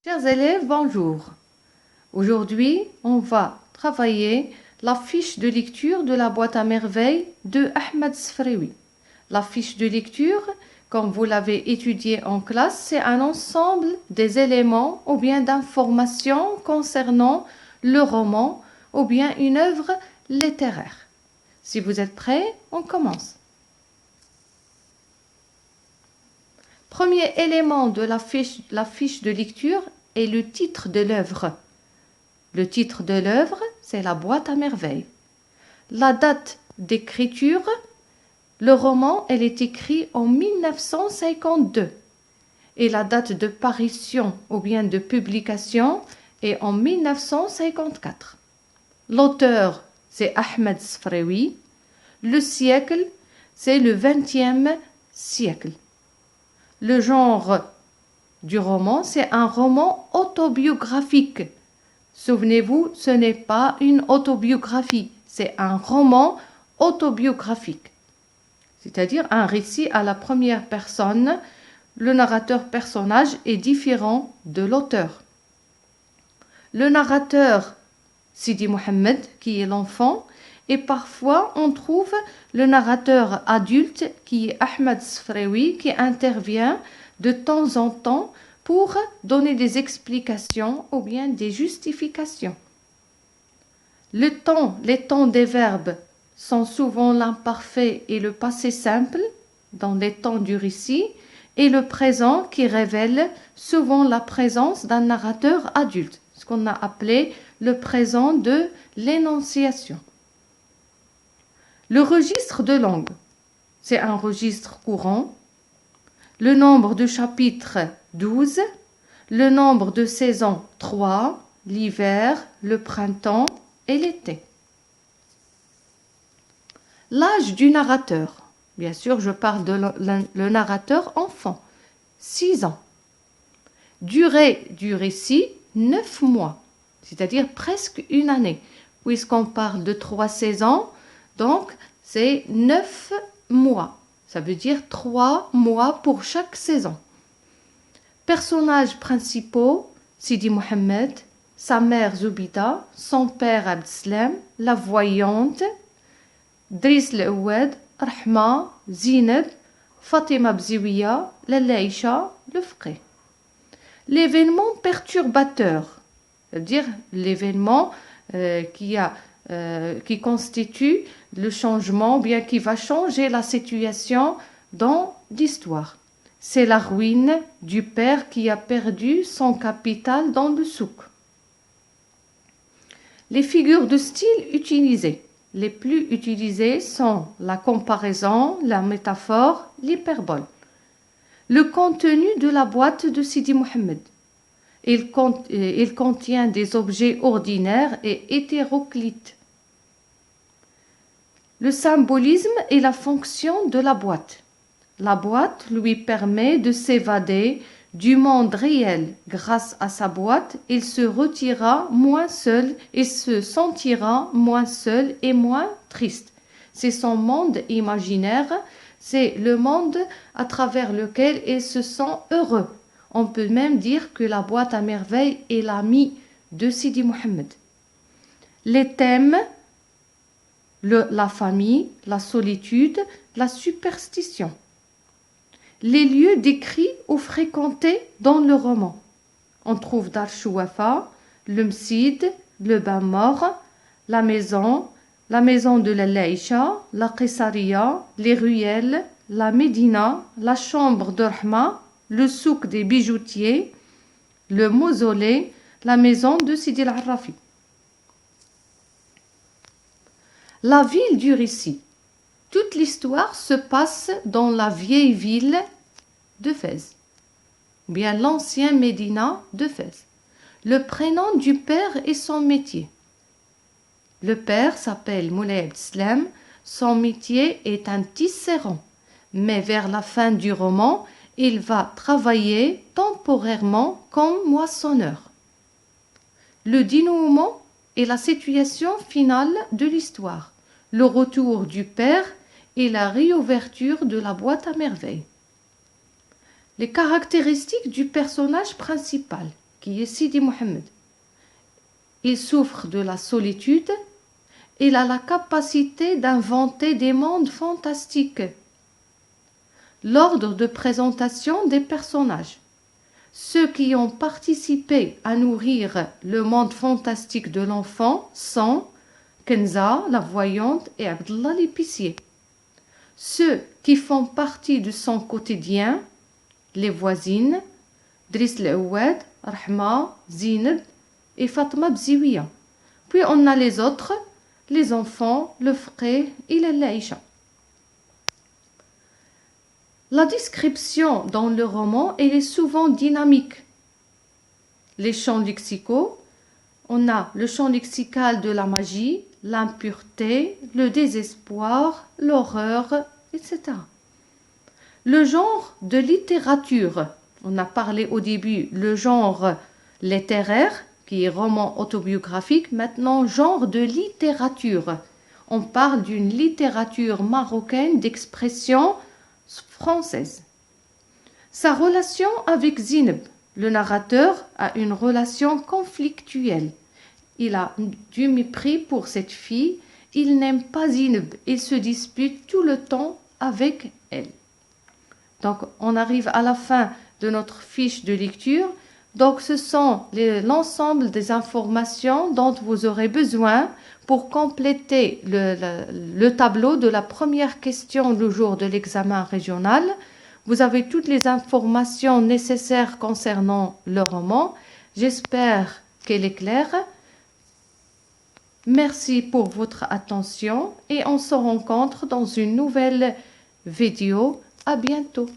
Chers élèves, bonjour. Aujourd'hui, on va travailler la fiche de lecture de la boîte à merveilles de Ahmed Sfraoui. La fiche de lecture, comme vous l'avez étudiée en classe, c'est un ensemble des éléments ou bien d'informations concernant le roman ou bien une œuvre littéraire. Si vous êtes prêts, on commence. Premier élément de la fiche de lecture est le titre de l'œuvre. Le titre de l'œuvre, c'est La boîte à merveilles. La date d'écriture, le roman, elle est écrit en 1952. Et la date de parution ou bien de publication est en 1954. L'auteur, c'est Ahmed Sfraoui. Le siècle, c'est le XXe siècle. Le genre du roman, c'est un roman autobiographique. Souvenez-vous, ce n'est pas une autobiographie, c'est un roman autobiographique. C'est-à-dire un récit à la première personne. Le narrateur personnage est différent de l'auteur. Le narrateur, Sidi Mohamed, qui est l'enfant, et parfois on trouve le narrateur adulte, qui est Ahmed Sfraoui, qui intervient de temps en temps pour donner des explications ou bien des justifications. Les temps des verbes sont souvent l'imparfait et le passé simple dans les temps du récit et le présent qui révèle souvent la présence d'un narrateur adulte, ce qu'on a appelé le présent de l'énonciation. Le registre de langue, c'est un registre courant. Le nombre de chapitres, 12. Le nombre de saisons, 3. L'hiver, le printemps et l'été. L'âge du narrateur. Bien sûr, je parle de le narrateur enfant. 6 ans. Durée du récit, 9 mois. C'est-à-dire presque une année. Puisqu'on parle de 3 saisons, donc c'est 9 mois. Ça veut dire 3 mois pour chaque saison. Personnages principaux, Sidi Mohamed, sa mère Zoubida, son père Abdeslam, la voyante, Driss L'Oued, Rahma, Zineb, Fatima Bziwiya, Lalaïcha, le Fqih. L'événement perturbateur, c'est-à-dire l'événement qui constitue le changement, bien qui va changer la situation dans l'histoire. C'est la ruine du père qui a perdu son capital dans le souk. Les figures de style utilisées. Les plus utilisées sont la comparaison, la métaphore, l'hyperbole. Le contenu de la boîte de Sidi Mohamed. Il contient des objets ordinaires et hétéroclites. Le symbolisme et la fonction de la boîte. La boîte lui permet de s'évader du monde réel. Grâce à sa boîte, il se retirera moins seul et se sentira moins seul et moins triste. C'est son monde imaginaire, c'est le monde à travers lequel il se sent heureux. On peut même dire que la boîte à merveilles est l'ami de Sidi Mohamed. Les thèmes, la famille, la solitude, la superstition. Les lieux décrits ou fréquentés dans le roman. On trouve Dar Chouafa, le Msid, le bain mort, la maison de la Laïcha, la Qessaria, les ruelles, la Médina, la chambre de Rahma, le souk des bijoutiers, le mausolée, la maison de Sidi al-Arrafi. La ville du récit. Toute l'histoire se passe dans la vieille ville de Fès, ou bien l'ancien Médina de Fès. Le prénom du père et son métier. Le père s'appelle Moulay Abdeslam, son métier est un tisserand, mais vers la fin du roman, il va travailler temporairement comme moissonneur. Le dénouement est la situation finale de l'histoire, le retour du père et la réouverture de la boîte à merveilles. Les caractéristiques du personnage principal. qui est Sidi Mohammed. Il souffre de la solitude. Il a la capacité d'inventer des mondes fantastiques. L'ordre de présentation des personnages. Ceux qui ont participé à nourrir le monde fantastique de l'enfant sont Kenza, la voyante, et Abdallah l'épicier. Ceux qui font partie de son quotidien, les voisines, Driss l'Ouad, Rahma, Zineb et Fatma Bziwiya. Puis on a les autres, les enfants, le frère et l'Aïcha. La description dans le roman, elle est souvent dynamique. Les champs lexicaux, on a le champ lexical de la magie, l'impureté, le désespoir, l'horreur, etc. Le genre de littérature, on a parlé au début, le genre littéraire, qui est roman autobiographique, maintenant genre de littérature. On parle d'une littérature marocaine d'expression française. Sa relation avec Zineb, le narrateur a une relation conflictuelle. Il a du mépris pour cette fille, il n'aime pas Zineb, il se dispute tout le temps avec elle. Donc on arrive à la fin de notre fiche de lecture. Donc ce sont l'ensemble des informations dont vous aurez besoin pour compléter le tableau de la première question du jour de l'examen régional. Vous avez toutes les informations nécessaires concernant le roman. J'espère qu'elle est claire. Merci pour votre attention et on se rencontre dans une nouvelle vidéo. À bientôt.